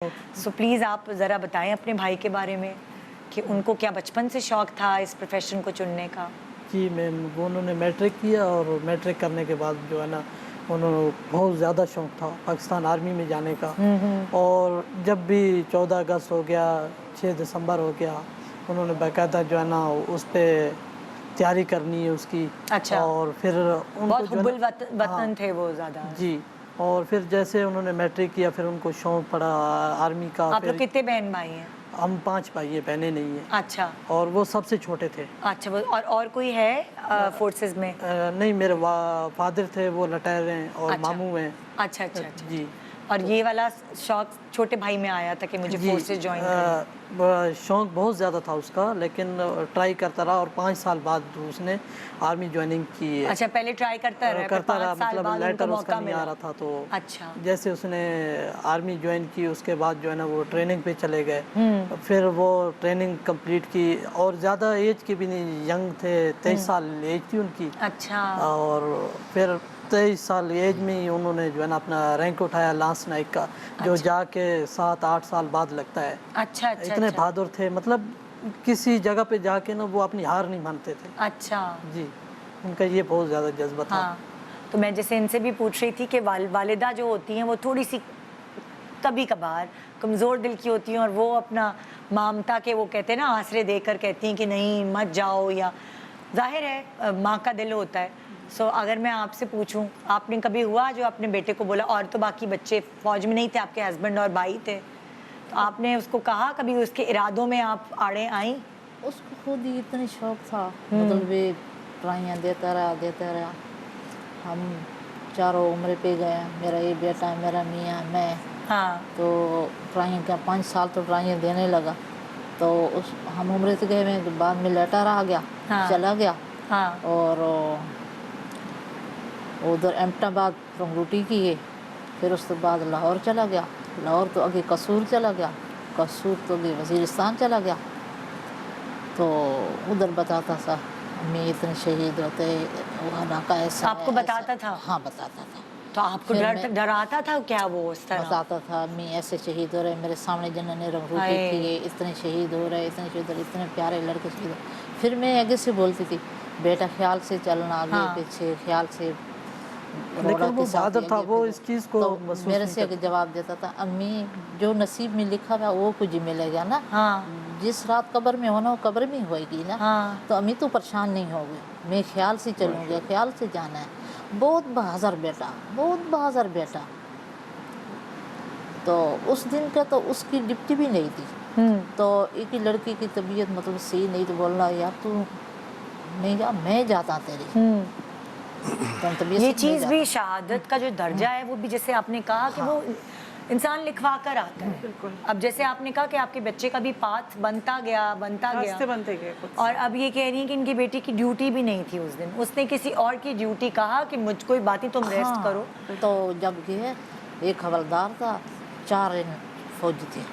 So please आप ज़रा बताएं अपने भाई के बारे में कि उनको क्या बचपन से शौक था इस प्रोफेशन को चुनने का? जी मैम, वो उन्होंने मैट्रिक किया और मैट्रिक करने के बाद जो है ना उन्होंने बहुत ज़्यादा शौक़ था पाकिस्तान आर्मी में जाने का। और जब भी 14 अगस्त हो गया, 6 दिसंबर हो गया, उन्होंने बाकायदा जो है ना उस पर तैयारी करनी है उसकी। अच्छा। और फिर उनको बहुत जो है हुब्बुल ना वतन थे वो ज़्यादा। जी। और फिर जैसे उन्होंने मैट्रिक किया फिर उनको शौक़ पड़ा आर्मी का। आप लोग फिर कितने बहन भाई हैं? हम 5 भाई हैं, बहनें नहीं हैं। अच्छा। और वो सबसे छोटे थे। अच्छा, वो और कोई है फोर्सेस में? नहीं, मेरे फादर थे वो रिटायर हैं और अच्छा। मामू हैं। अच्छा अच्छा अच्छा। जी। और ये वाला शौक छोटे भाई में आया था कि मुझे जी, फोर्सेस ज्वाइन करना? शौक़ बहुत ज़्यादा था उसका, लेकिन ट्राई करता रहा और 5 साल बाद उसने आर्मी ज्वाइनिंग की है। अच्छा, पहले ट्राई करता रहा, करता रहा, 5 साल मतलब बाद उनको लेटर उसका मौका नहीं आ मिला। रहा था तो अच्छा। जैसे उसने आर्मी ज्वाइन की उसके बाद जो है ना वो ट्रेनिंग पे चले गए। फिर वो ट्रेनिंग कंप्लीट की और ज़्यादा एज के भी नहीं, यंग थे, 23 साल एज थी उनकी। अच्छा। और फिर 23 साल एज में ही उन्होंने जो है ना अपना रैंक उठाया लांस नाइक का, जो जाके 7-8 साल बाद लगता है। अच्छा अच्छा। इतने अच्छा बहादुर थे, मतलब किसी जगह पे जाके ना वो अपनी हार नहीं मानते थे। अच्छा। जी, उनका ये बहुत ज़्यादा जज्बा था। हाँ, तो मैं जैसे इनसे भी पूछ रही थी कि वालिदा जो होती हैं वो थोड़ी सी कभी कभार कमज़ोर दिल की होती हैं और वो अपना ममता के वो कहते हैं ना आसरे देकर कहती हैं कि नहीं मत जाओ, या जाहिर है माँ का दिल होता है। सो अगर मैं आपसे पूछूं, आपने कभी हुआ जो अपने बेटे को बोला, और तो बाकी बच्चे फौज में नहीं थे, आपके हस्बैंड और भाई थे, तो आपने उसको कहा कभी, उसके इरादों में आप आड़े आई? उसको खुद ही इतनी शौक था, मतलब वे ट्राइयाँ देता रहा। हम चारों उम्र पे गए, मेरा ये बेटा, मेरा मियाँ, मैं। हाँ। तो ट्राइयाँ क्या 5 साल तो ट्राइयाँ देने लगा। तो उस हम उम्र से गए में बाद में लेटर आ गया। हाँ। चला गया। हाँ। और उधर एमटाबाद ड्यूटी की है। फिर उसके बाद लाहौर चला गया, लाहौर तो आगे कसूर चला गया, कसूर तो आगे वज़ीरिस्तान चला गया। तो उधर बताता था अम्मी इतने शहीद होते, वो इलाका ऐसा है। आपको बताता था? हाँ, बताता था। तो आपको डराता था क्या वो उस तरह? बताता था अम्मी ऐसे शहीद हो रहे, मेरे सामने जिन्होंने रंगरूटी की है, इतने शहीद हो रहे, इतने शहीद हो रहे, इतने प्यारे लड़के शहीद हो। फिर मैं आगे से बोलती थी, बेटा ख्याल से चलना, आगे पीछे ख्याल से। लेकिन वो बहादुर था, वो इस चीज़ को तो मेरे से जवाब देता था, अम्मी जो नसीब में लिखा हुआ वो कुछ मिलेगा ना। हाँ। जिस रात कब्र में होना वो कब्र में होएगी ना। हाँ। तो अम्मी तो परेशान नहीं होगी, मैं ख्याल से चलूँगी, ख्याल से जाना है। बहुत बहादुर बेटा, बहुत बहादुर बेटा। तो उस दिन का तो उसकी डिप्टी भी नहीं थी। तो एक ही लड़की की तबीयत मतलब सही नहीं, तो बोलना यार तू नहीं जा, मैं जाता तेरी। ये चीज़ भी शहादत का जो दर्जा है वो भी, जैसे आपने कहा कि वो इंसान लिखवा कर आता है। अब जैसे आपने कहा कि आपके बच्चे का भी पाथ बनता गया रास्ते बनते गए खुद से। और अब ये कह रही हैं कि इनकी बेटी की ड्यूटी भी नहीं थी उस दिन, उसने किसी और की ड्यूटी कहा कि मुझ कोई बात नहीं, तुम रेस्ट करो। तो जब गया एक हवलदार था, 4 फौजी थे।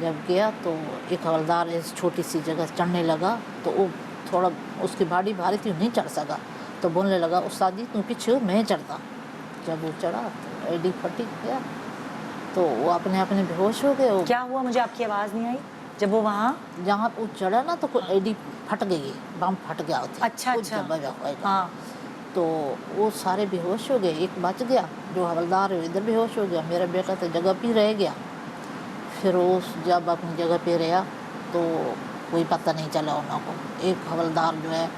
जब गया तो एक हवलदार इस छोटी सी जगह चढ़ने लगा, तो वो थोड़ा उसकी बाड़ी भारी थी, नहीं चढ़ सका। तो बोलने लगा, उस्ताद जी तुम पीछे हो, मैं चढ़ता। जब वो चढ़ा तो एडी फटी गया, तो वो अपने बेहोश हो गए। क्या हुआ, मुझे आपकी आवाज़ नहीं आई? जब वो वहाँ जहाँ वो चढ़ा ना तो एडी फट गई, बम फट गया। अच्छा अच्छा। हाँ। तो वो सारे बेहोश हो गए, एक बच गया जो हवलदार है इधर बेहोश हो गया, मेरा बेटा तो जगह पे रह गया। फिर वो जब अपनी जगह पे रहा तो कोई पता नहीं चला उनको। एक हवलदार जो है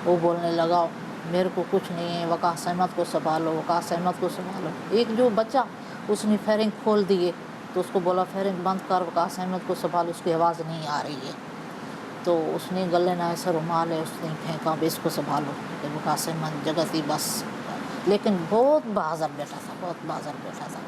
वो बोलने लगा, मेरे को कुछ नहीं है, वकास अहमद को संभालो, वकास अहमद को संभालो। एक जो बच्चा उसने फेरिंग खोल दिए, तो उसको बोला फेरिंग बंद कर, वकास अहमद को संभालो, उसकी आवाज़ नहीं आ रही है। तो उसने गले ना ऐसा रुमाल है, उसने फेंका, इसको संभालो, वकास अहमद जगह थी बस। लेकिन बहुत बहादुर बेटा था, बहुत बहादुर बेटा था।